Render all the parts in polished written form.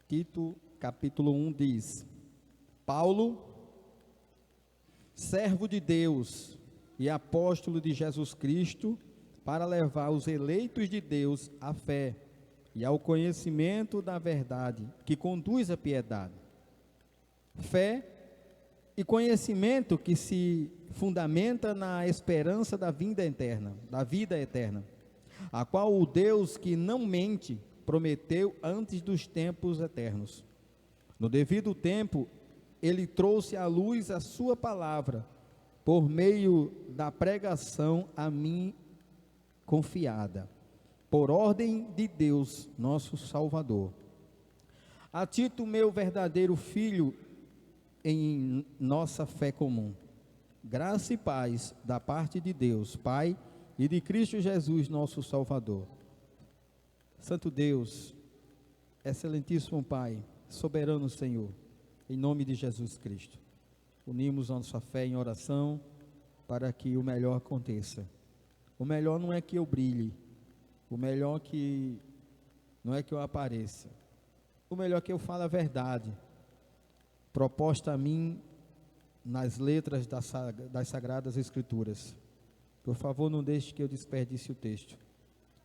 Tito, capítulo 1 diz: Paulo, servo de Deus e apóstolo de Jesus Cristo, para levar os eleitos de Deus à fé e ao conhecimento da verdade, que conduz à piedade. Fé e conhecimento que se fundamenta na esperança da vida eterna, a qual o Deus que não mente prometeu antes dos tempos eternos. No devido tempo, ele trouxe à luz a sua palavra, por meio da pregação a mim confiada, por ordem de Deus, nosso Salvador. A Tito, meu verdadeiro filho, em nossa fé comum, graça e paz da parte de Deus, Pai, e de Cristo Jesus, nosso Salvador. Santo Deus, excelentíssimo Pai, soberano Senhor, em nome de Jesus Cristo, unimos a nossa fé em oração para que o melhor aconteça. O melhor não é que eu brilhe, o melhor que não é que eu apareça, o melhor é que eu fale a verdade, proposta a mim nas letras das Sagradas Escrituras. Por favor, não deixe que eu desperdice o texto.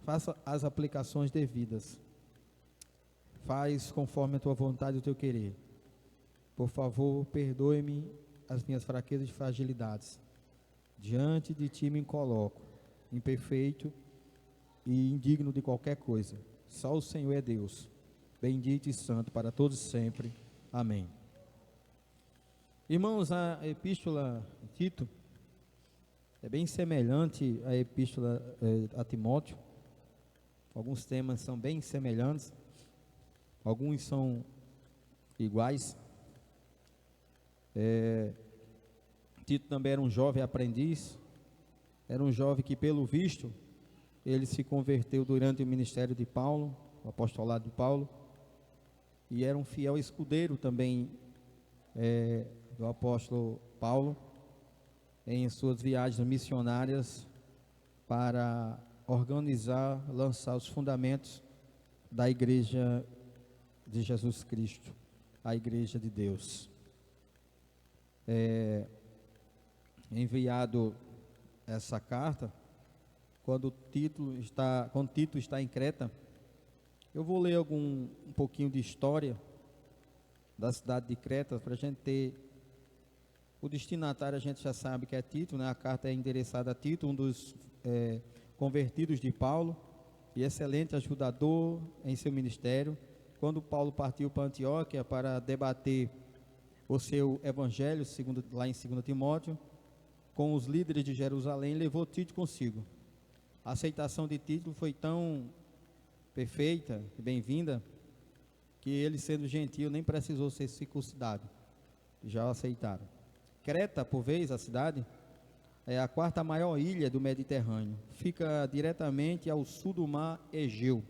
Faça as aplicações devidas. Faz conforme a tua vontade e o teu querer. Por favor, perdoe-me as minhas fraquezas e fragilidades. Diante de ti me coloco, imperfeito e indigno de qualquer coisa. Só o Senhor é Deus, bendito e santo para todos sempre. Amém. Irmãos, a epístola de Tito é bem semelhante à epístola a Timóteo. Alguns temas são bem semelhantes, alguns são iguais. Tito também era um jovem aprendiz, era um jovem que, pelo visto, ele se converteu durante o ministério de Paulo, o apostolado de Paulo, e era um fiel escudeiro também do apóstolo Paulo, em suas viagens missionárias para organizar, lançar os fundamentos da igreja de Jesus Cristo, a igreja de Deus. Enviado essa carta, quando Tito está em Creta, eu vou ler um pouquinho de história da cidade de Creta, para a gente ter o destinatário. A gente já sabe que é Tito, né? A carta é endereçada a Tito, um dos convertidos de Paulo, e excelente ajudador em seu ministério. Quando Paulo partiu para Antioquia para debater o seu evangelho, lá em 2 Timóteo, com os líderes de Jerusalém, levou Tito consigo. A aceitação de Tito foi tão perfeita e bem-vinda, que ele, sendo gentil, nem precisou ser circuncidado, já o aceitaram. Creta, por vez, a cidade, é a quarta maior ilha do Mediterrâneo, fica diretamente ao sul do mar Egeu.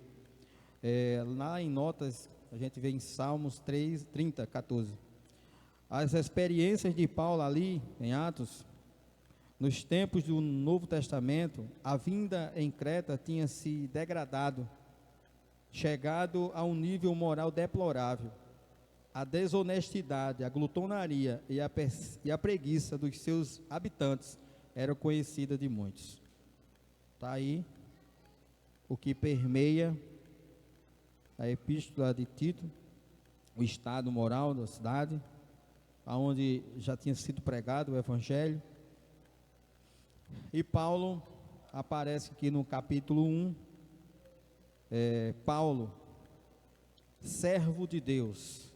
Lá em notas, a gente vê em Salmos 30, 14. As experiências de Paulo ali, em Atos, nos tempos do Novo Testamento, a vinda em Creta tinha se degradado, chegado a um nível moral deplorável. A desonestidade, a glutonaria e a preguiça dos seus habitantes eram conhecidas de muitos. Está aí o que permeia a epístola de Tito, o estado moral da cidade, aonde já tinha sido pregado o evangelho. E Paulo aparece aqui no capítulo 1, Paulo, servo de Deus.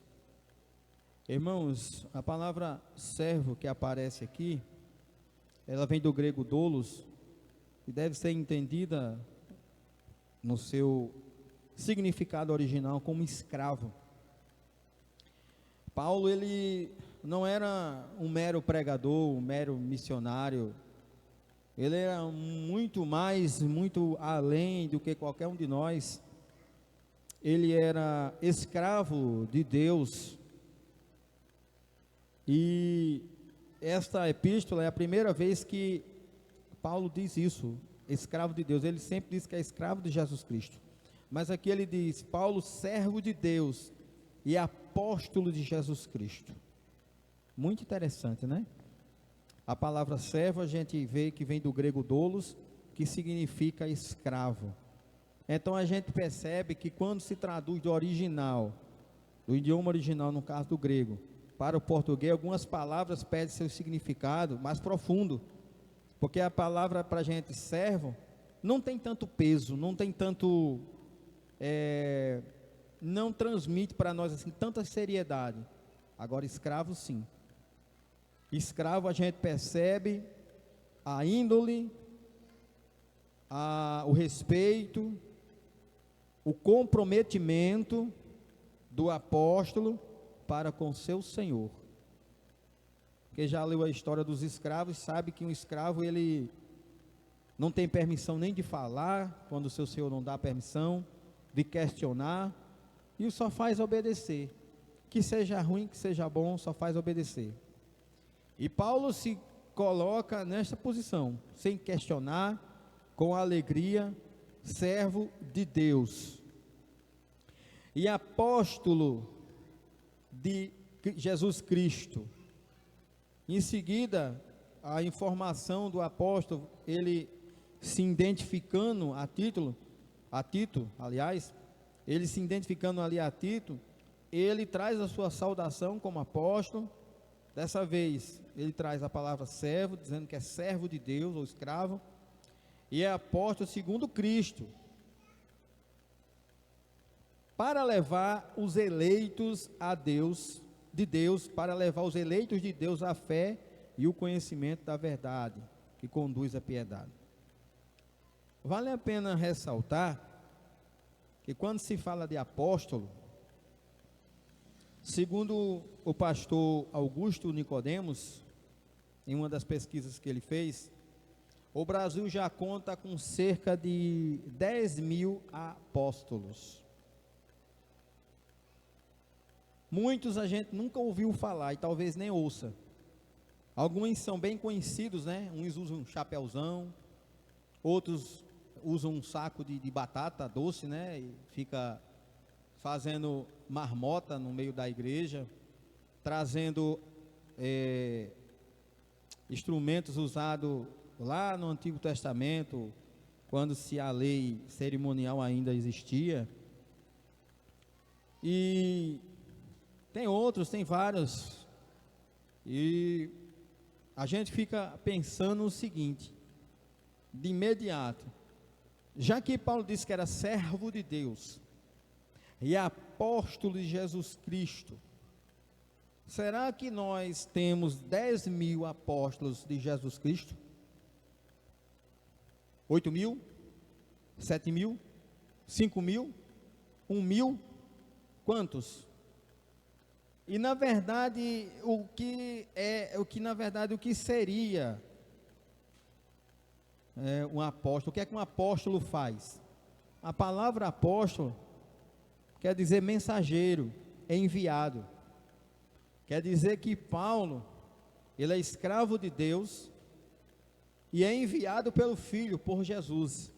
Irmãos, a palavra servo que aparece aqui, ela vem do grego doulos, e deve ser entendida no seu significado original como escravo. Paulo, ele não era um mero pregador, um mero missionário. Ele era muito mais, muito além do que qualquer um de nós. Ele era escravo de Deus. E esta epístola é a primeira vez que Paulo diz isso, escravo de Deus. Ele sempre diz que é escravo de Jesus Cristo, mas aqui ele diz, Paulo, servo de Deus, e apóstolo de Jesus Cristo. Muito interessante, né? A palavra servo a gente vê que vem do grego doulos, que significa escravo. Então a gente percebe que quando se traduz do original, do idioma original, no caso do grego, para o português, algumas palavras perdem seu significado mais profundo, porque a palavra para a gente servo não tem tanto peso, não tem tanto, não transmite para nós assim tanta seriedade. Agora escravo sim. Escravo a gente percebe a índole, o respeito, o comprometimento do apóstolo para com seu senhor. Quem já leu a história dos escravos sabe que um escravo ele não tem permissão nem de falar quando o seu senhor não dá permissão, de questionar, e só faz obedecer. Que seja ruim, que seja bom, só faz obedecer. E Paulo se coloca nesta posição, sem questionar, com alegria, servo de Deus e apóstolo de Jesus Cristo. Em seguida, a informação do apóstolo, ele se identificando a Tito, aliás, ele se identificando ali a Tito, ele traz a sua saudação como apóstolo. Dessa vez, ele traz a palavra servo, dizendo que é servo de Deus ou escravo, e é apóstolo segundo Cristo, para levar os eleitos a Deus, para levar os eleitos de Deus à fé e o conhecimento da verdade, que conduz à piedade. Vale a pena ressaltar que quando se fala de apóstolo, segundo o pastor Augusto Nicodemos, em uma das pesquisas que ele fez, o Brasil já conta com cerca de 10.000 apóstolos. Muitos a gente nunca ouviu falar e talvez nem ouça. Alguns são bem conhecidos, né? Uns usam um chapéuzão, outros usam um saco de batata doce, né? E fica fazendo marmota no meio da igreja, trazendo instrumentos usados lá no Antigo Testamento, quando a lei cerimonial ainda existia. E tem outros, tem vários. E a gente fica pensando o seguinte, de imediato, já que Paulo disse que era servo de Deus e apóstolo de Jesus Cristo, será que nós temos 10.000 apóstolos de Jesus Cristo? 8.000? 7.000? 5.000? 1.000? Quantos? E na verdade, o que seria um apóstolo? O que é que um apóstolo faz? A palavra apóstolo quer dizer mensageiro, enviado. Quer dizer que Paulo, ele é escravo de Deus e é enviado pelo Filho, por Jesus,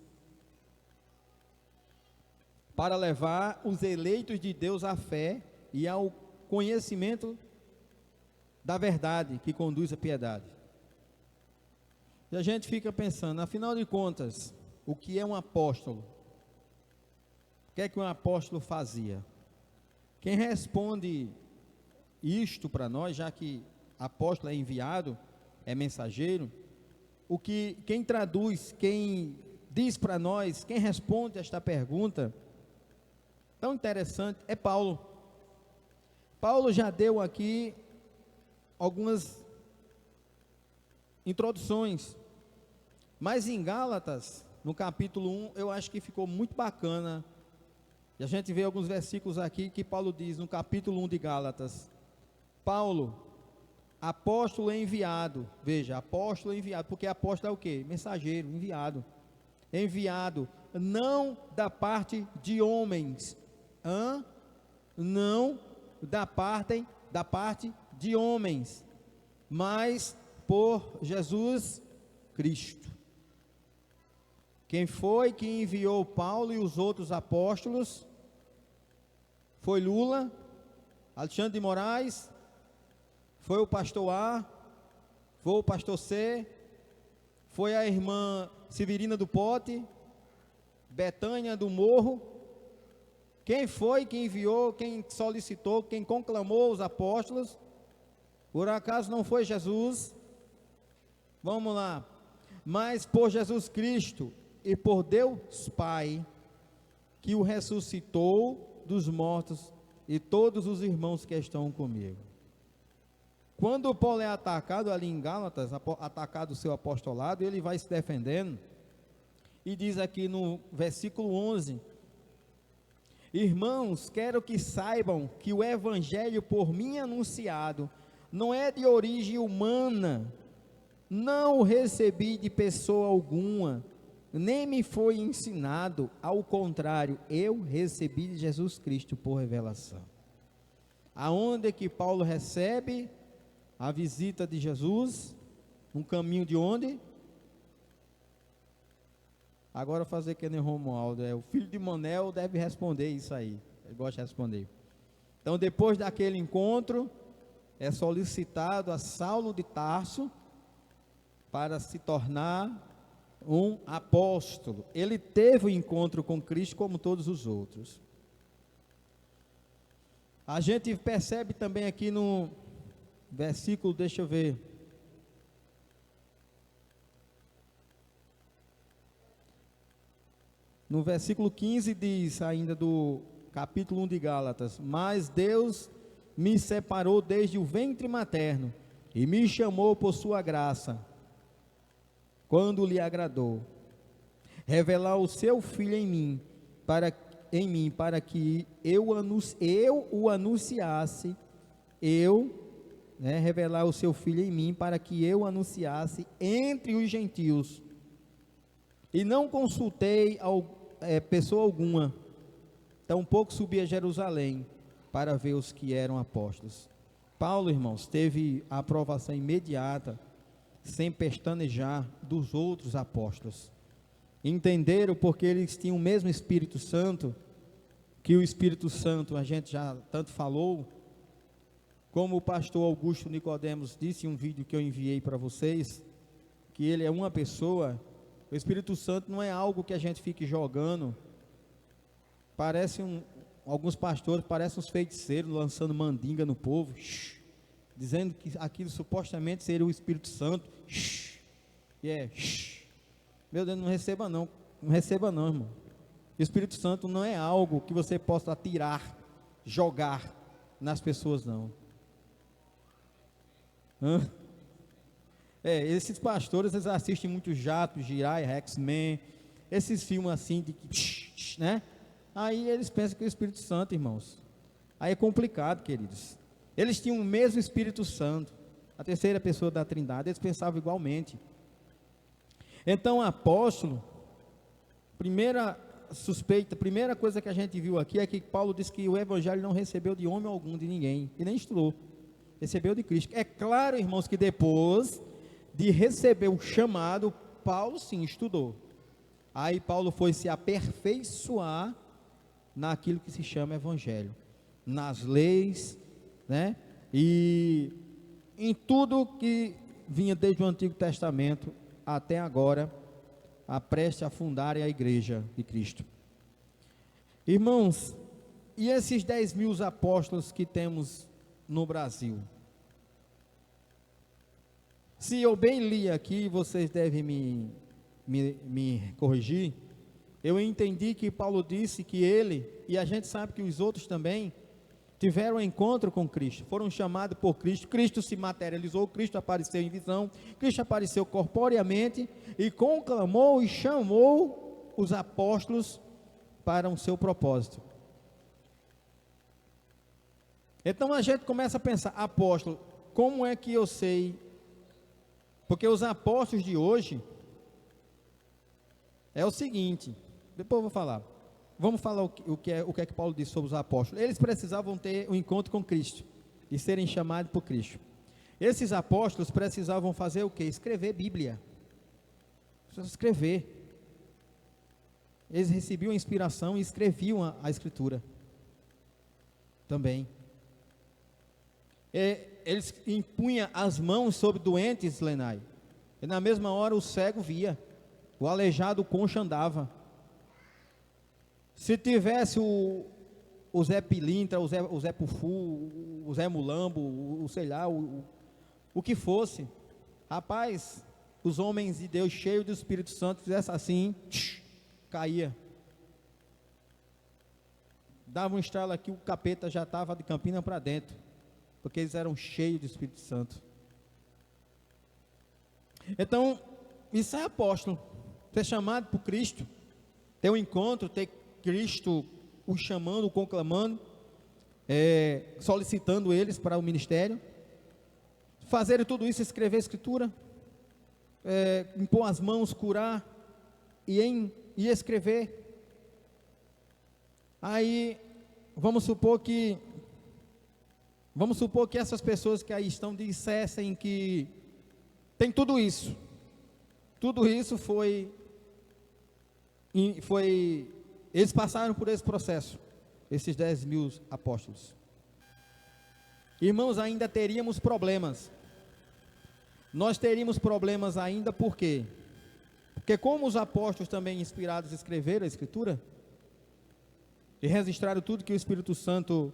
para levar os eleitos de Deus à fé e ao conhecimento da verdade que conduz à piedade. E a gente fica pensando, afinal de contas, o que é um apóstolo? O que é que um apóstolo fazia? Quem responde isto para nós, já que apóstolo é enviado, é mensageiro, quem traduz, quem diz para nós, quem responde esta pergunta tão interessante é Paulo. Paulo já deu aqui algumas introduções, mas em Gálatas, no capítulo 1, eu acho que ficou muito bacana. E a gente vê alguns versículos aqui que Paulo diz no capítulo 1 de Gálatas: Paulo, apóstolo enviado. Veja, apóstolo enviado, porque apóstolo é o quê? Mensageiro, enviado. Enviado, não da parte de homens, não da parte de homens, mas por Jesus Cristo. Quem foi que enviou Paulo e os outros apóstolos? Foi Lula? Alexandre de Moraes, foi o pastor A, foi o pastor C, foi a irmã Severina do Pote, Betânia do Morro. Quem foi, quem enviou, quem solicitou, quem conclamou os apóstolos? Por acaso não foi Jesus? Vamos lá. Mas por Jesus Cristo e por Deus Pai, que o ressuscitou dos mortos, e todos os irmãos que estão comigo. Quando Paulo é atacado ali em Gálatas, atacado o seu apostolado, ele vai se defendendo, e diz aqui no versículo 11: irmãos, quero que saibam que o evangelho por mim anunciado não é de origem humana, não o recebi de pessoa alguma, nem me foi ensinado, ao contrário, eu recebi de Jesus Cristo por revelação. Aonde que Paulo recebe a visita de Jesus? Um caminho de onde? Agora fazer que nem Romualdo, o filho de Manel deve responder isso aí, ele gosta de responder. Então depois daquele encontro, é solicitado a Saulo de Tarso para se tornar um apóstolo. Ele teve o encontro com Cristo como todos os outros. A gente percebe também aqui no versículo, deixa eu ver, no versículo 15 diz ainda do capítulo 1 de Gálatas: mas Deus me separou desde o ventre materno e me chamou por sua graça, quando lhe agradou, revelar o seu Filho em mim, para que eu o anunciasse, revelar o seu Filho em mim, para que eu anunciasse entre os gentios, e não consultei pessoa alguma, tampouco subi a Jerusalém, para ver os que eram apóstolos. Paulo, irmãos, teve a aprovação imediata, sem pestanejar, dos outros apóstolos. Entenderam porque eles tinham o mesmo Espírito Santo, que o Espírito Santo a gente já tanto falou, como o pastor Augusto Nicodemos disse em um vídeo que eu enviei para vocês, que ele é uma pessoa. O Espírito Santo não é algo que a gente fique jogando. Alguns pastores parecem uns feiticeiros lançando mandinga no povo, dizendo que aquilo supostamente seria o Espírito Santo. Meu Deus, não receba não, irmão. O Espírito Santo não é algo que você possa atirar, jogar nas pessoas, não. Esses pastores, eles assistem muito Jato, Jirai, X-Men, esses filmes assim, né? Aí eles pensam que é o Espírito Santo, irmãos. Aí é complicado, queridos. Eles tinham o mesmo Espírito Santo, a terceira pessoa da Trindade, eles pensavam igualmente. Então, apóstolo, primeira coisa que a gente viu aqui é que Paulo disse que o evangelho não recebeu de homem algum, de ninguém, e nem estudou, recebeu de Cristo. É claro, irmãos, que depois de receber o chamado, Paulo sim estudou. Aí Paulo foi se aperfeiçoar naquilo que se chama evangelho, nas leis, né? E em tudo que vinha desde o Antigo Testamento até agora, apreste a fundar a igreja de Cristo. Irmãos, e esses 10.000 apóstolos que temos no Brasil? Se eu bem li aqui, vocês devem me corrigir, eu entendi que Paulo disse que ele, e a gente sabe que os outros também, tiveram um encontro com Cristo, foram chamados por Cristo, Cristo se materializou, Cristo apareceu em visão, Cristo apareceu corporeamente, e conclamou e chamou os apóstolos para o seu propósito. Então a gente começa a pensar, apóstolo, como é que eu sei? Porque os apóstolos de hoje, é o seguinte, depois eu vou falar, vamos falar o que é que Paulo disse sobre os apóstolos. Eles precisavam ter um encontro com Cristo, e serem chamados por Cristo. Esses apóstolos precisavam fazer o que? Escrever Bíblia, escrever. Eles recebiam a inspiração e escreviam a Escritura, também. Eles impunham as mãos sobre doentes, Lenai, e na mesma hora o cego via, o aleijado, o coxo andava. Se tivesse o Zé Pilintra, o Zé Pufu, o Zé Mulambo, sei lá, o que fosse, rapaz, os homens de Deus cheios do Espírito Santo fizessem assim, caía. Dava um estralo aqui, o capeta já estava de Campina para dentro, porque eles eram cheios do Espírito Santo. Então, isso é apóstolo, ser chamado por Cristo, ter um encontro, ter Cristo o chamando, o conclamando, solicitando eles para o ministério, fazer tudo isso, escrever a Escritura, impor as mãos, curar e escrever. Aí, vamos supor que essas pessoas que aí estão dissessem que tem tudo isso eles passaram por esse processo, esses 10.000 apóstolos. Irmãos, ainda teríamos problemas. Nós teríamos problemas ainda, por quê? Porque como os apóstolos também inspirados escreveram a Escritura, e registraram tudo que o Espírito Santo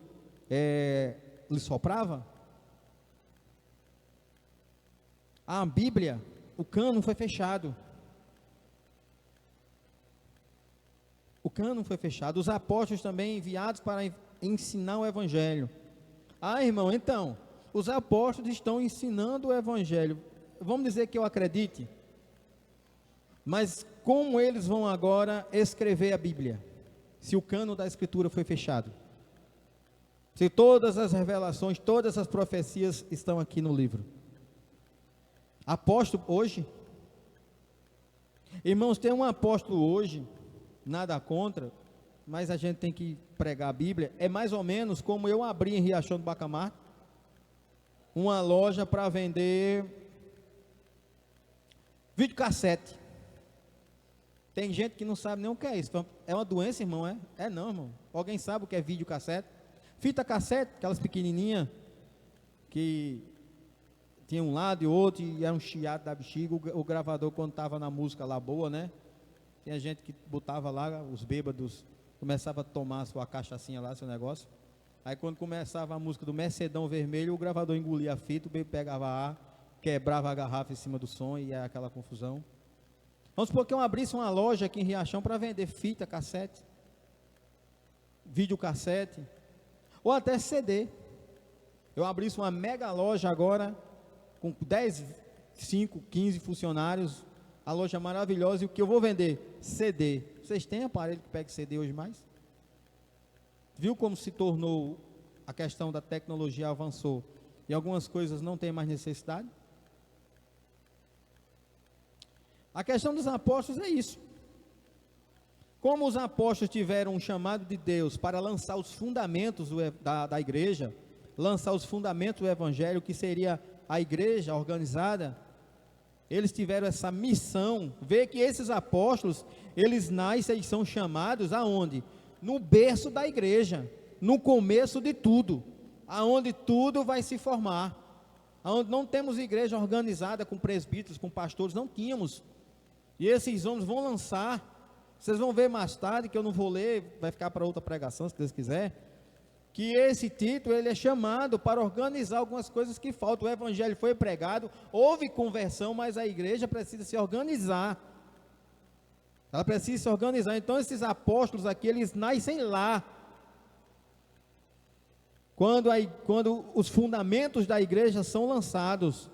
lhe soprava, a Bíblia, o cânon foi fechado. O cânon foi fechado. Os apóstolos também enviados para ensinar o Evangelho. Irmão, então, os apóstolos estão ensinando o Evangelho. Vamos dizer que eu acredite, mas como eles vão agora escrever a Bíblia, se o cânon da Escritura foi fechado? Se todas as revelações, todas as profecias estão aqui no livro. Apóstolo hoje, irmãos, tem um apóstolo hoje, nada contra, mas a gente tem que pregar a Bíblia. É mais ou menos como eu abri em Riachão do Bacamarte uma loja para vender videocassete. Tem gente que não sabe nem o que é isso. É uma doença, irmão? Não, irmão. Alguém sabe o que é videocassete? Fita cassete, aquelas pequenininhas que tinha um lado e outro, e era um chiado da bexiga. O gravador, quando estava na música lá boa, né? Tinha gente que botava lá, os bêbados começava a tomar a sua cachaçinha lá, seu negócio. Aí quando começava a música do Mercedão Vermelho, o gravador engolia a fita, o bêbado pegava ar, quebrava a garrafa em cima do som e era aquela confusão. Vamos supor que eu abrisse uma loja aqui em Riachão para vender fita, cassete, videocassete, ou até CD. Eu abrisse uma mega loja agora, com 10, 5, 15 funcionários, a loja maravilhosa, e o que eu vou vender? CD. Vocês têm aparelho que pega CD hoje mais? Viu como se tornou, a questão da tecnologia avançou, e algumas coisas não tem mais necessidade? A questão dos apóstolos é isso. Como os apóstolos tiveram um chamado de Deus para lançar os fundamentos da igreja, lançar os fundamentos do Evangelho, que seria a igreja organizada, eles tiveram essa missão. Ver que esses apóstolos, eles nascem e são chamados aonde? No berço da igreja, no começo de tudo, aonde tudo vai se formar, aonde não temos igreja organizada com presbíteros, com pastores, não tínhamos. E esses homens vão lançar, vocês vão ver mais tarde, que eu não vou ler, vai ficar para outra pregação, se Deus quiser, que esse título, ele é chamado para organizar algumas coisas que faltam. O Evangelho foi pregado, houve conversão, mas a igreja precisa se organizar, ela precisa se organizar. Então esses apóstolos aqui, eles nascem lá, quando os fundamentos da igreja são lançados.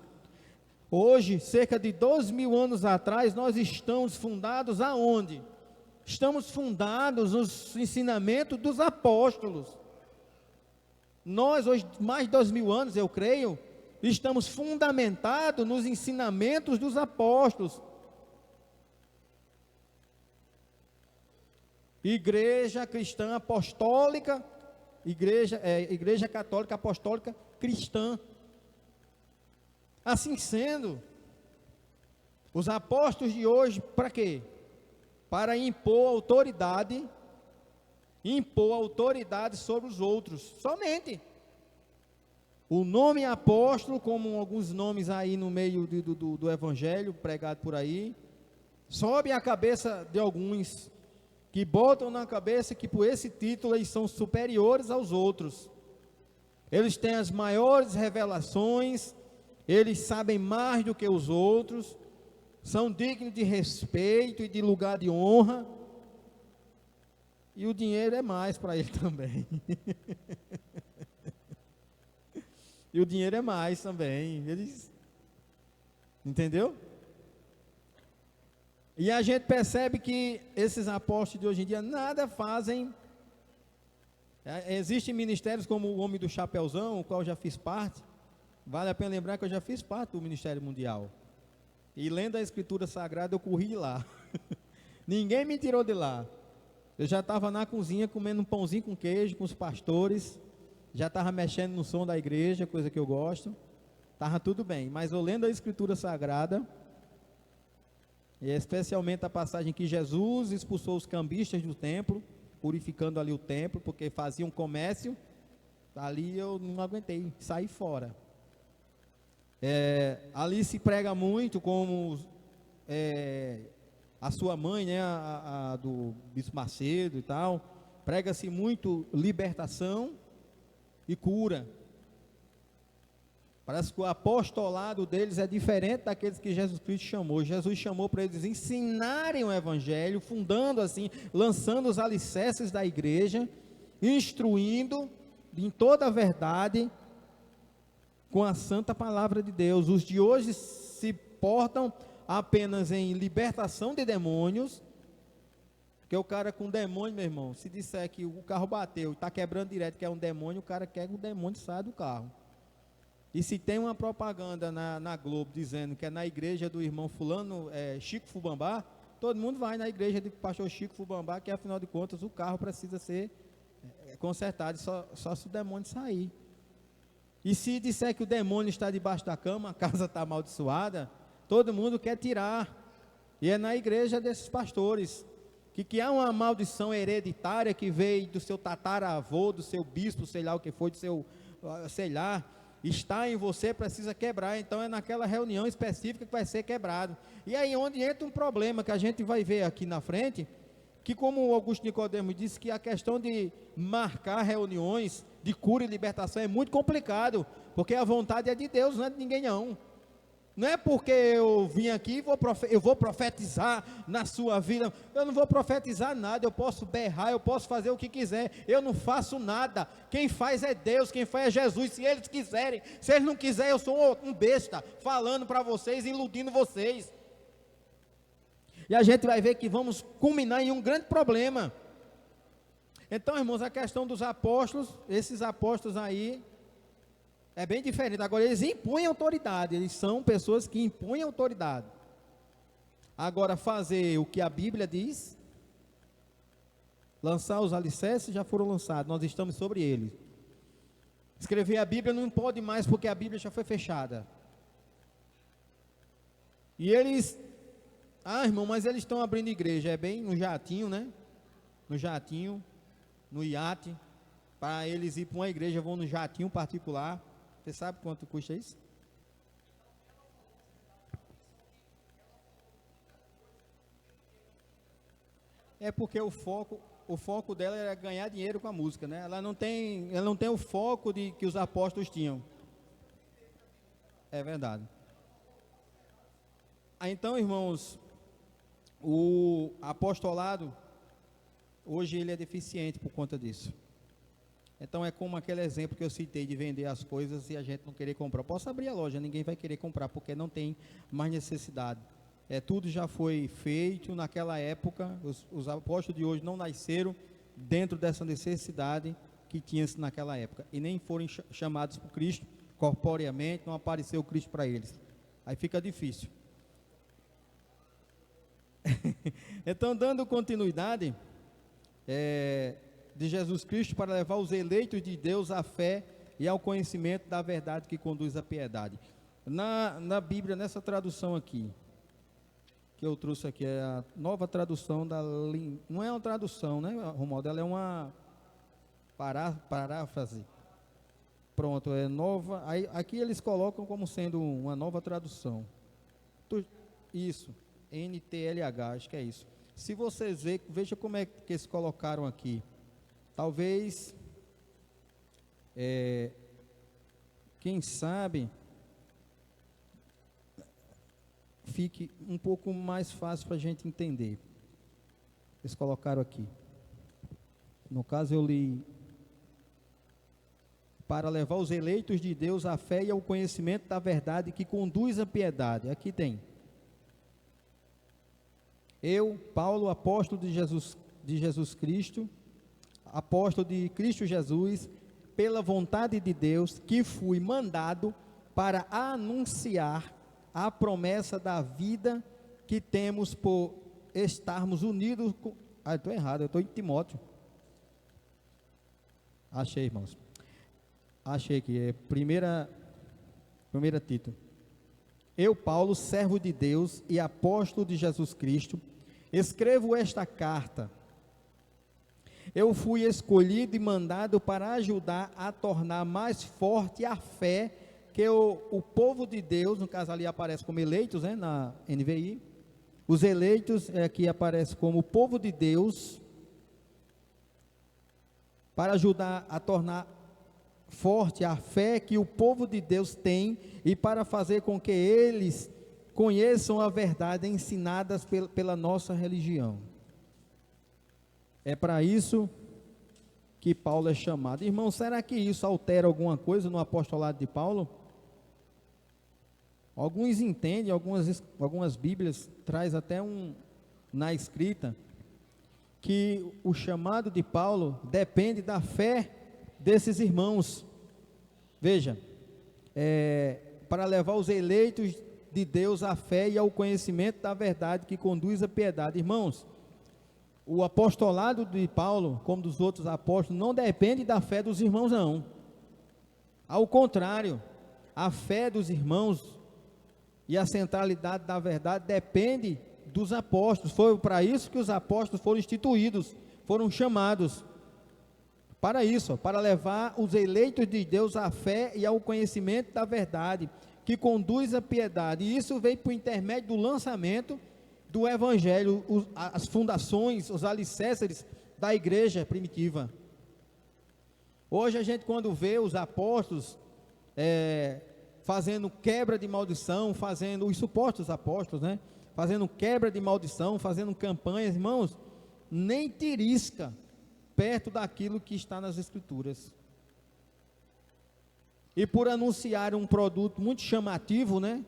Hoje, cerca de 2.000 anos atrás, nós estamos fundados aonde? Estamos fundados nos ensinamentos dos apóstolos. Nós hoje, mais de 2.000 anos, eu creio, estamos fundamentados nos ensinamentos dos apóstolos. Igreja cristã apostólica, igreja católica apostólica cristã. Assim sendo, os apóstolos de hoje, para quê? Para impor autoridade sobre os outros, somente. O nome apóstolo, como alguns nomes aí no meio do evangelho pregado por aí, sobe a cabeça de alguns, que botam na cabeça que por esse título eles são superiores aos outros. Eles têm as maiores revelações, eles sabem mais do que os outros, são dignos de respeito e de lugar de honra, e o dinheiro é mais para ele também. E o dinheiro é mais também. Eles, entendeu? E a gente percebe que esses apóstolos de hoje em dia nada fazem. Existem ministérios como o Homem do Chapeuzão, o qual eu já fiz parte. Vale a pena lembrar que eu já fiz parte do Ministério Mundial. E lendo a Escritura Sagrada, eu corri de lá. Ninguém me tirou de lá. Eu já estava na cozinha comendo um pãozinho com queijo com os pastores. Já estava mexendo no som da igreja, coisa que eu gosto. Estava tudo bem. Mas eu lendo a Escritura Sagrada, e especialmente a passagem que Jesus expulsou os cambistas do templo, purificando ali o templo, porque faziam comércio, ali eu não aguentei, saí fora. Ali se prega muito como a sua mãe, né, a do Bispo Macedo e tal, prega-se muito libertação e cura. Parece que o apostolado deles é diferente daqueles que Jesus Cristo chamou. Jesus chamou para eles ensinarem o evangelho, fundando assim, lançando os alicerces da igreja, instruindo em toda a verdade, com a santa palavra de Deus. Os de hoje se portam apenas em libertação de demônios, porque o cara com demônio, meu irmão, se disser que o carro bateu, está quebrando direto, que é um demônio, o cara quer que o demônio saia do carro. E se tem uma propaganda na Globo dizendo que é na igreja do irmão fulano, Chico Fubambá, todo mundo vai na igreja do pastor Chico Fubambá, que afinal de contas o carro precisa ser consertado, só se o demônio sair. E se disser que o demônio está debaixo da cama, a casa está amaldiçoada, todo mundo quer tirar. E é na igreja desses pastores que há uma maldição hereditária que veio do seu tataravô, do seu bispo, sei lá o que foi, do seu, sei lá, está em você, precisa quebrar. Então é naquela reunião específica que vai ser quebrado. E aí onde entra um problema que a gente vai ver aqui na frente, que como o Augusto Nicodemo disse, que a questão de marcar reuniões de cura e libertação é muito complicado, porque a vontade é de Deus, não é de ninguém não. Não é porque eu vim aqui e vou profetizar na sua vida. Eu não vou profetizar nada, eu posso berrar, eu posso fazer o que quiser, eu não faço nada. Quem faz é Deus, quem faz é Jesus. Se eles quiserem, se eles não quiserem, eu sou um besta falando para vocês, iludindo vocês. E a gente vai ver que vamos culminar em um grande problema. Então, irmãos, a questão dos apóstolos, esses apóstolos aí, é bem diferente. Agora, eles impõem autoridade, eles são pessoas que impõem autoridade. Agora, fazer o que a Bíblia diz, lançar os alicerces, já foram lançados, nós estamos sobre eles. Escrever a Bíblia não pode mais, porque a Bíblia já foi fechada. E eles, irmão, mas eles estão abrindo igreja, é bem no jatinho, né? No jatinho, no iate, para eles ir para uma igreja, vão no jatinho particular. Você sabe quanto custa isso? É porque o foco dela era ganhar dinheiro com a música, né? Ela não tem o foco que os apóstolos tinham. É verdade. Então, irmãos, o apostolado hoje ele é deficiente por conta disso. Então é como aquele exemplo que eu citei de vender as coisas e a gente não querer comprar. Eu posso abrir a loja, ninguém vai querer comprar porque não tem mais necessidade. Tudo já foi feito naquela época. Os apóstolos de hoje não nasceram dentro dessa necessidade que tinha-se naquela época. E nem foram chamados por Cristo corporeamente, não apareceu Cristo para eles. Aí fica difícil. Então, dando continuidade, de Jesus Cristo para levar os eleitos de Deus à fé e ao conhecimento da verdade que conduz à piedade. Na Bíblia, nessa tradução aqui, que eu trouxe aqui, é a nova tradução não é uma tradução, né, Romualdo? Ela é uma paráfrase. Pronto, é nova. Aí, aqui eles colocam como sendo uma nova tradução. Isso, NTLH, acho que é isso. Se vocês verem, veja como é que eles colocaram aqui. Talvez, quem sabe, fique um pouco mais fácil para a gente entender. Eles colocaram aqui. No caso eu li: para levar os eleitos de Deus à fé e ao conhecimento da verdade que conduz à piedade. Aqui tem: eu, Paulo, apóstolo de Jesus Cristo, apóstolo de Cristo Jesus, pela vontade de Deus, que fui mandado para anunciar a promessa da vida que temos por estarmos unidos com... estou errado, eu estou em Timóteo. Achei, irmãos. Achei aqui, é primeira Tito. Eu, Paulo, servo de Deus e apóstolo de Jesus Cristo, escrevo esta carta. Eu fui escolhido e mandado para ajudar a tornar mais forte a fé que o povo de Deus, no caso ali aparece como eleitos, né, na NVI, os eleitos aqui aparece como o povo de Deus, para ajudar a tornar forte a fé que o povo de Deus tem e para fazer com que eles conheçam a verdade ensinadas pela nossa religião. É para isso que Paulo é chamado. Irmão, será que isso altera alguma coisa no apostolado de Paulo? Alguns entendem, algumas Bíblias traz até na escrita, que o chamado de Paulo depende da fé desses irmãos. Veja, para levar os eleitos de Deus à fé e ao conhecimento da verdade que conduz à piedade. Irmãos, o apostolado de Paulo, como dos outros apóstolos, não depende da fé dos irmãos, não. Ao contrário, a fé dos irmãos e a centralidade da verdade depende dos apóstolos. Foi para isso que os apóstolos foram instituídos, foram chamados. Para isso, para levar os eleitos de Deus à fé e ao conhecimento da verdade, que conduz à piedade. E isso veio por intermédio do lançamento do Evangelho, as fundações, os alicerces da igreja primitiva. Hoje a gente, quando vê os apóstolos fazendo quebra de maldição, fazendo os supostos apóstolos, né? Fazendo quebra de maldição, fazendo campanhas, irmãos, nem tirisca perto daquilo que está nas Escrituras. E por anunciar um produto muito chamativo, né?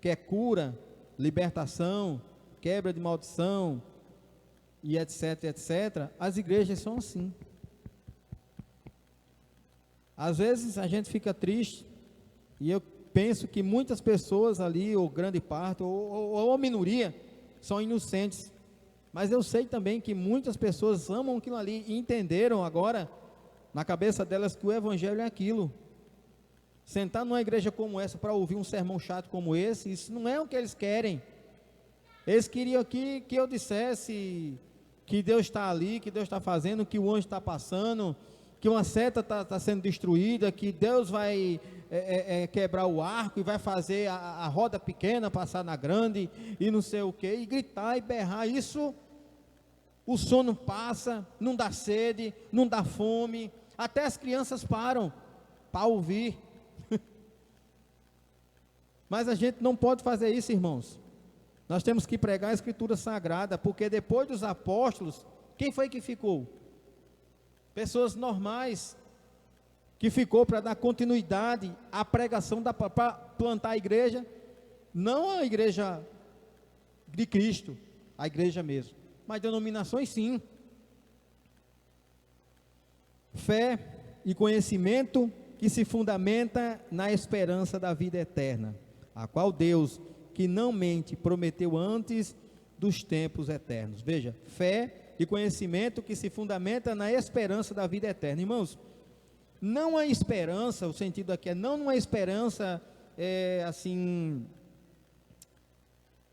Que é cura, libertação, quebra de maldição, e etc, etc, as igrejas são assim. Às vezes a gente fica triste, e eu penso que muitas pessoas ali, ou grande parte, ou a minoria, são inocentes. Mas eu sei também que muitas pessoas amam aquilo ali e entenderam agora, na cabeça delas, que o Evangelho é aquilo. Sentar numa igreja como essa para ouvir um sermão chato como esse, isso não é o que eles querem. Eles queriam que eu dissesse que Deus está ali, que Deus está fazendo, que o anjo está passando, que uma seta está sendo destruída, que Deus vai quebrar o arco e vai fazer a roda pequena passar na grande, e não sei o que, e gritar e berrar. Isso, o sono passa, não dá sede, não dá fome, até as crianças param para ouvir. Mas a gente não pode fazer isso, irmãos. Nós temos que pregar a Escritura Sagrada, porque depois dos apóstolos, quem foi que ficou? Pessoas normais, que ficou para dar continuidade à pregação, para plantar a igreja, não a igreja de Cristo, a igreja mesmo, mas denominações sim. Fé e conhecimento que se fundamenta na esperança da vida eterna, a qual Deus, que não mente, prometeu antes dos tempos eternos. Veja, fé e conhecimento que se fundamenta na esperança da vida eterna. Irmãos, não há esperança, o sentido aqui é não uma esperança assim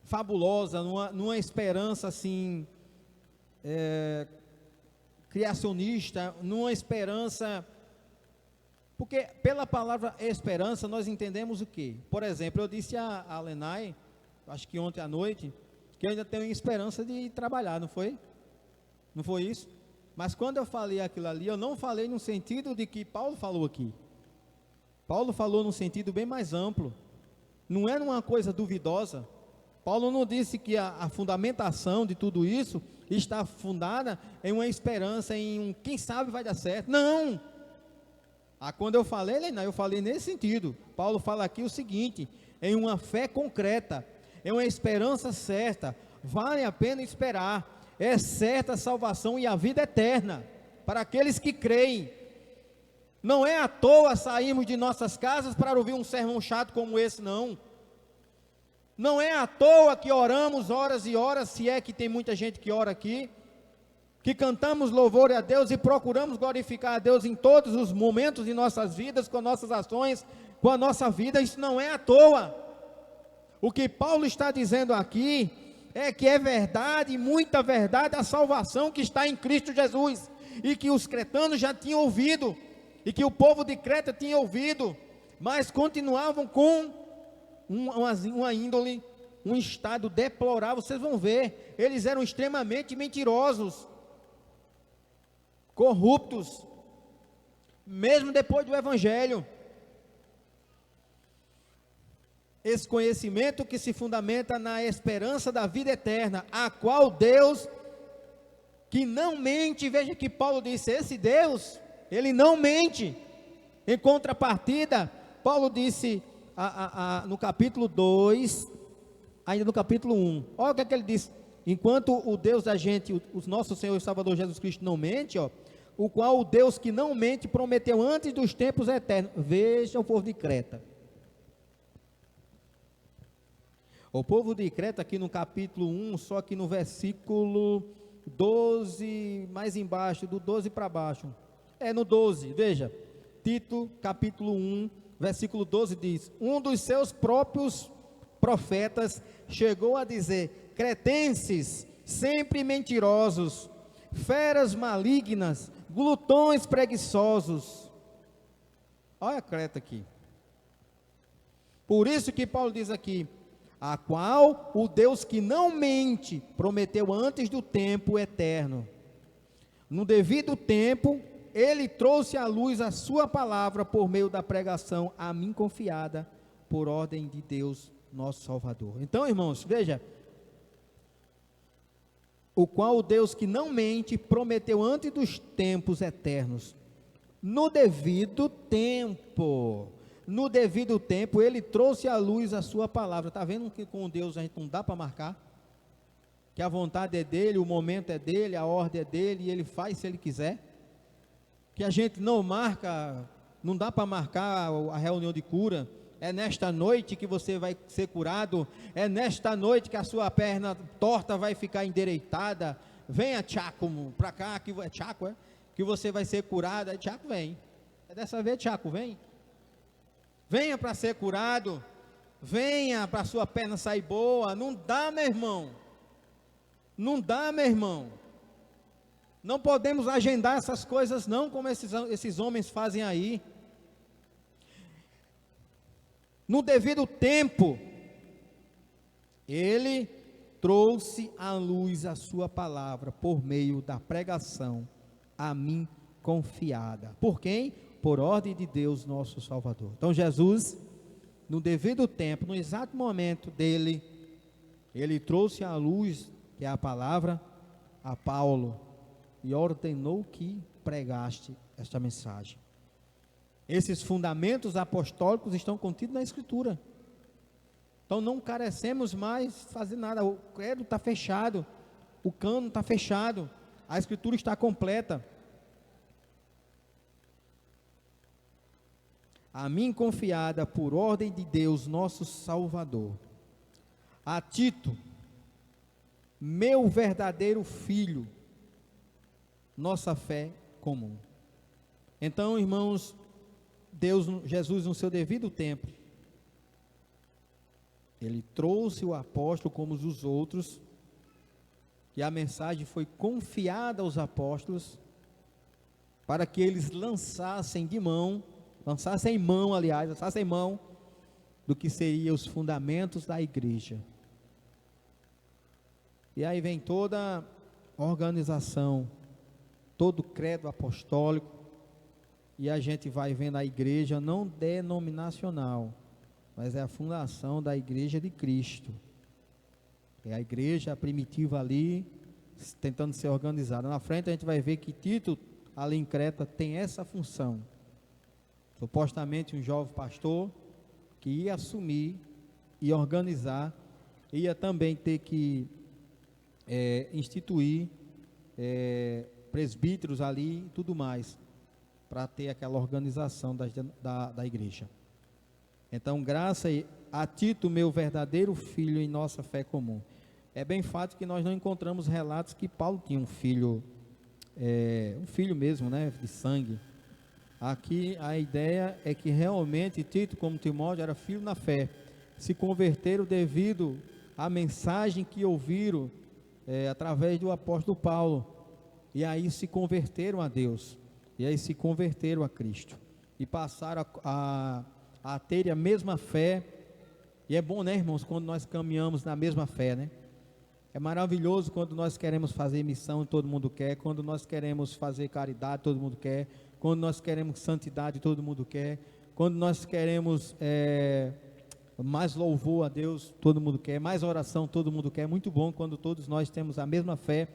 fabulosa, numa esperança assim criacionista, numa esperança Porque pela palavra esperança nós entendemos o quê? Por exemplo, eu disse a Lenai, acho que ontem à noite, que eu ainda tenho esperança de trabalhar, não foi? Não foi isso? Mas quando eu falei aquilo ali, eu não falei no sentido de que Paulo falou aqui. Paulo falou num sentido bem mais amplo. Não é numa coisa duvidosa. Paulo não disse que a fundamentação de tudo isso está fundada em uma esperança, em um quem sabe vai dar certo. Não! Quando eu falei, eu falei nesse sentido. Paulo fala aqui o seguinte: em uma fé concreta, em uma esperança certa, vale a pena esperar. É certa a salvação e a vida eterna para aqueles que creem. Não é à toa sairmos de nossas casas para ouvir um sermão chato como esse, não. Não é à toa que oramos horas e horas, se é que tem muita gente que ora aqui, que cantamos louvor a Deus e procuramos glorificar a Deus em todos os momentos de nossas vidas, com nossas ações, com a nossa vida. Isso não é à toa. O que Paulo está dizendo aqui é que é verdade, muita verdade, a salvação que está em Cristo Jesus, e que os cretanos já tinham ouvido, e que o povo de Creta tinha ouvido, mas continuavam com uma índole, um estado deplorável. Vocês vão ver, eles eram extremamente mentirosos, corruptos, mesmo depois do Evangelho. Esse conhecimento que se fundamenta na esperança da vida eterna, a qual Deus, que não mente, veja que Paulo disse, esse Deus, ele não mente. Em contrapartida, Paulo disse no capítulo 2, ainda no capítulo 1, olha o que é que ele disse: enquanto o Deus da gente, o nosso Senhor e Salvador Jesus Cristo não mente, o qual o Deus que não mente prometeu antes dos tempos eternos. Veja o povo de Creta. O povo de Creta, aqui no capítulo 1, só que no versículo 12, mais embaixo, do 12 para baixo, no 12, veja, Tito, capítulo 1, versículo 12 diz: um dos seus próprios profetas chegou a dizer: cretenses, sempre mentirosos, feras malignas, glutões preguiçosos. Olha a Creta aqui. Por isso que Paulo diz aqui: a qual o Deus que não mente prometeu antes do tempo eterno. No devido tempo, ele trouxe à luz a sua palavra por meio da pregação a mim confiada, por ordem de Deus, nosso Salvador. Então, irmãos, veja, o qual o Deus que não mente prometeu antes dos tempos eternos, no devido tempo, ele trouxe à luz a sua palavra. Está vendo que com Deus a gente não dá para marcar? Que a vontade é dele, o momento é dele, a ordem é dele, e ele faz se ele quiser. Que a gente não marca, não dá para marcar a reunião de cura. É nesta noite que você vai ser curado, é nesta noite que a sua perna torta vai ficar endireitada. Venha, Tiago, para cá, que é Tiago, que você vai ser curado. Aí Tiago vem. Dessa vez, Tiago, vem. Venha para ser curado, venha para a sua perna sair boa. Não dá, meu irmão. Não dá, meu irmão. Não podemos agendar essas coisas não, como esses homens fazem aí. No devido tempo, ele trouxe à luz a sua palavra por meio da pregação a mim confiada. Por quem? Por ordem de Deus, nosso Salvador. Então Jesus, no devido tempo, no exato momento dele, ele trouxe à luz, que é a palavra, a Paulo, e ordenou que pregaste esta mensagem. Esses fundamentos apostólicos estão contidos na Escritura. Então não carecemos mais fazer nada. O credo está fechado, o cano está fechado, a Escritura está completa. A mim confiada por ordem de Deus, nosso Salvador. A Tito, meu verdadeiro filho, nossa fé comum. Então, irmãos, Jesus, no seu devido tempo, ele trouxe o apóstolo como os outros, e a mensagem foi confiada aos apóstolos, para que eles lançassem de mão lançassem mão do que seriam os fundamentos da igreja. E aí vem toda a organização, todo o credo apostólico, e a gente vai vendo a igreja não denominacional, mas é a fundação da igreja de Cristo. É a igreja primitiva ali, tentando ser organizada. Na frente a gente vai ver que Tito, ali em Creta, tem essa função. Supostamente um jovem pastor que ia assumir e organizar, ia também ter que instituir presbíteros ali e tudo mais, para ter aquela organização da igreja. Então, graça a Tito, meu verdadeiro filho em nossa fé comum. É bem fato que nós não encontramos relatos que Paulo tinha um filho mesmo, né, de sangue. Aqui a ideia é que realmente Tito, como Timóteo, era filho na fé, se converteram devido à mensagem que ouviram através do apóstolo Paulo, e aí se converteram a Deus, e aí se converteram a Cristo, e passaram a ter a mesma fé. E é bom, né, irmãos, quando nós caminhamos na mesma fé, né? É maravilhoso quando nós queremos fazer missão, todo mundo quer. Quando nós queremos fazer caridade, todo mundo quer. Quando nós queremos santidade, todo mundo quer. Quando nós queremos mais louvor a Deus, todo mundo quer. Mais oração, todo mundo quer. Muito bom quando todos nós temos a mesma fé,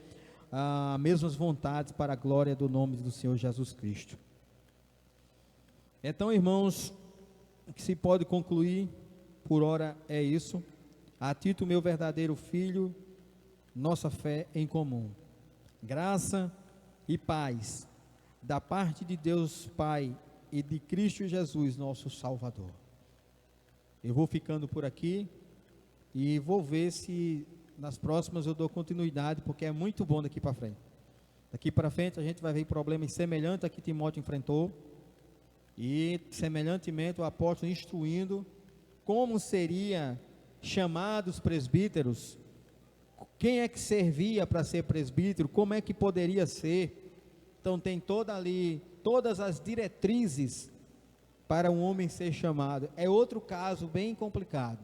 as mesmas vontades para a glória do nome do Senhor Jesus Cristo. Então, irmãos, o que se pode concluir por hora é isso. A Tito, meu verdadeiro filho, nossa fé em comum. Graça e paz da parte de Deus Pai e de Cristo Jesus, nosso Salvador. Eu vou ficando por aqui e vou ver se nas próximas eu dou continuidade, porque é muito bom daqui para frente. Daqui para frente a gente vai ver problemas semelhantes a que Timóteo enfrentou, e semelhantemente o apóstolo instruindo como seria chamados presbíteros, quem é que servia para ser presbítero, como é que poderia ser. Então tem todas as diretrizes para um homem ser chamado. É outro caso bem complicado,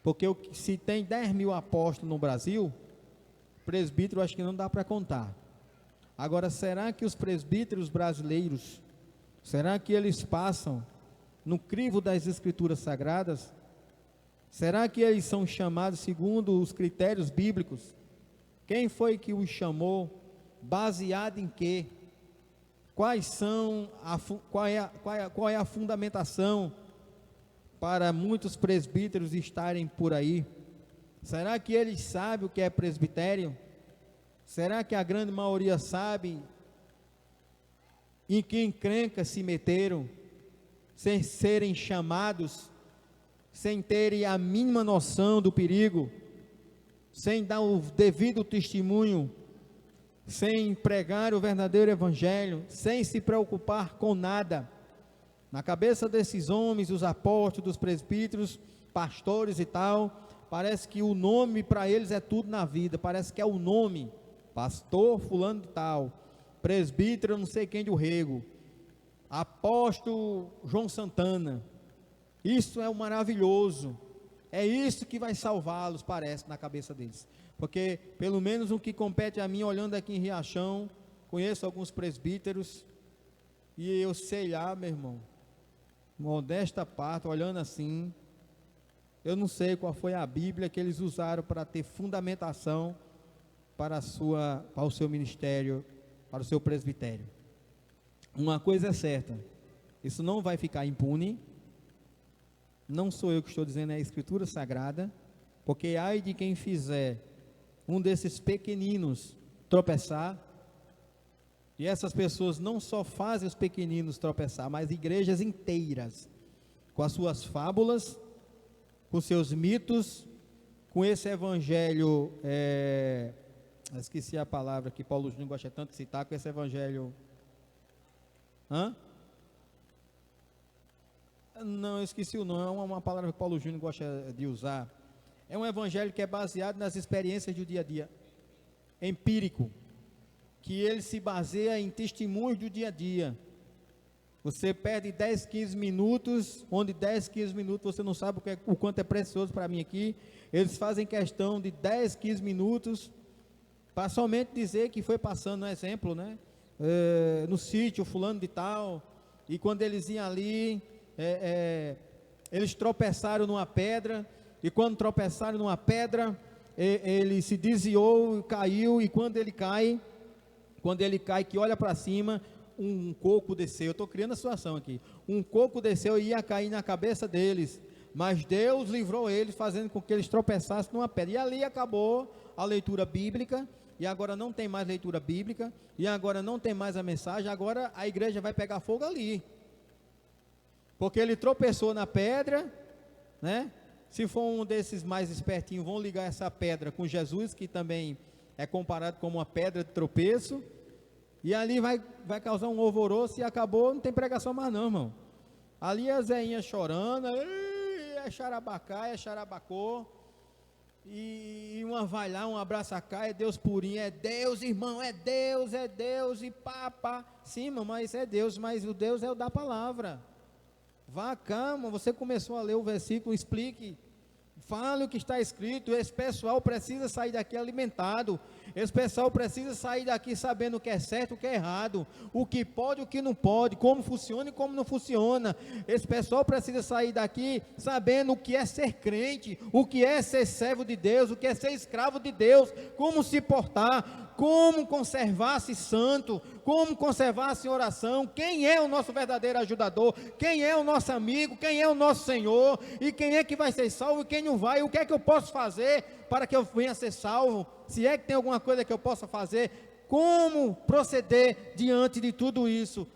porque se tem 10 mil apóstolos no Brasil, presbítero acho que não dá para contar. Agora, será que os presbíteros brasileiros, será que eles passam no crivo das Escrituras Sagradas? Será que eles são chamados segundo os critérios bíblicos? Quem foi que os chamou? Baseado em quê? Qual é a fundamentação para muitos presbíteros estarem por aí? Será que eles sabem o que é presbitério? Será que a grande maioria sabe em que encrenca se meteram, sem serem chamados, sem terem a mínima noção do perigo, sem dar o devido testemunho, sem pregar o verdadeiro evangelho, sem se preocupar com nada? Na cabeça desses homens, os apóstolos, dos presbíteros, pastores e tal, parece que o nome para eles é tudo na vida. Parece que é o nome, pastor fulano de tal, presbítero não sei quem do Rego, apóstolo João Santana. Isso é o maravilhoso, é isso que vai salvá-los, parece, na cabeça deles. Porque pelo menos o que compete a mim, olhando aqui em Riachão, conheço alguns presbíteros, e eu sei lá, meu irmão, modesta parte, olhando assim, eu não sei qual foi a Bíblia que eles usaram para ter fundamentação para o seu ministério, para o seu presbitério. Uma coisa é certa, isso não vai ficar impune. Não sou eu que estou dizendo, é a Escritura Sagrada, porque ai de quem fizer um desses pequeninos tropeçar. E essas pessoas não só fazem os pequeninos tropeçar, mas igrejas inteiras, com as suas fábulas, com seus mitos, com esse evangelho, esqueci a palavra que Paulo Júnior gosta tanto de citar, com esse evangelho, não, eu esqueci o nome, é uma palavra que Paulo Júnior gosta de usar. É um evangelho que é baseado nas experiências do dia a dia, empírico, que ele se baseia em testemunhos do dia a dia. Você perde 10, 15 minutos, onde 10, 15 minutos você não sabe o quanto é precioso para mim aqui. Eles fazem questão de 10, 15 minutos para somente dizer que foi passando um exemplo, né? No sítio fulano de tal, e quando eles iam ali, eles tropeçaram numa pedra, e quando tropeçaram numa pedra, ele se desviou, caiu, e quando ele cai, que olha para cima, um coco desceu. Eu estou criando a situação aqui. Um coco desceu e ia cair na cabeça deles, mas Deus livrou eles, fazendo com que eles tropeçassem numa pedra. E ali acabou a leitura bíblica, e agora não tem mais leitura bíblica, e agora não tem mais a mensagem. Agora a igreja vai pegar fogo ali, porque ele tropeçou na pedra, né? Se for um desses mais espertinhos, vão ligar essa pedra com Jesus, que também é comparado como uma pedra de tropeço, e ali vai causar um alvoroço, e acabou, não tem pregação mais não, irmão. Ali a Zeinha chorando, é xarabacá, é xarabacô, e uma vai lá, um abraça cá, é Deus purinho, é Deus, irmão, é Deus, e pá. Sim, irmão, mas é Deus, mas o Deus é o da palavra. Vá, calma, você começou a ler o versículo, explique, fale o que está escrito. Esse pessoal precisa sair daqui alimentado, esse pessoal precisa sair daqui sabendo o que é certo, o que é errado, o que pode, o que não pode, como funciona e como não funciona. Esse pessoal precisa sair daqui sabendo o que é ser crente, o que é ser servo de Deus, o que é ser escravo de Deus, como se portar, como conservar-se santo, como conservar-se em oração, quem é o nosso verdadeiro ajudador, quem é o nosso amigo, quem é o nosso Senhor, e quem é que vai ser salvo e quem não vai. O que é que eu posso fazer para que eu venha a ser salvo? Se é que tem alguma coisa que eu possa fazer, como proceder diante de tudo isso?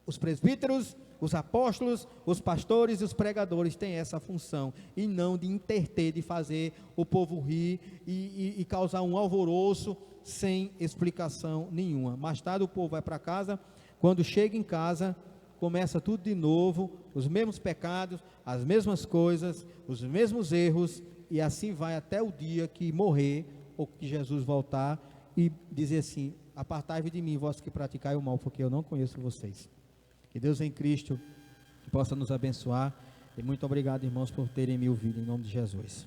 Os presbíteros, os apóstolos, os pastores e os pregadores têm essa função, e não de interter, de fazer o povo rir e causar um alvoroço sem explicação nenhuma. Mais tarde o povo vai para casa, quando chega em casa, começa tudo de novo, os mesmos pecados, as mesmas coisas, os mesmos erros, e assim vai até o dia que morrer, ou que Jesus voltar e dizer assim: apartai-vos de mim, vós que praticai o mal, porque eu não conheço vocês. Que Deus em Cristo possa nos abençoar, e muito obrigado, irmãos, por terem me ouvido, em nome de Jesus.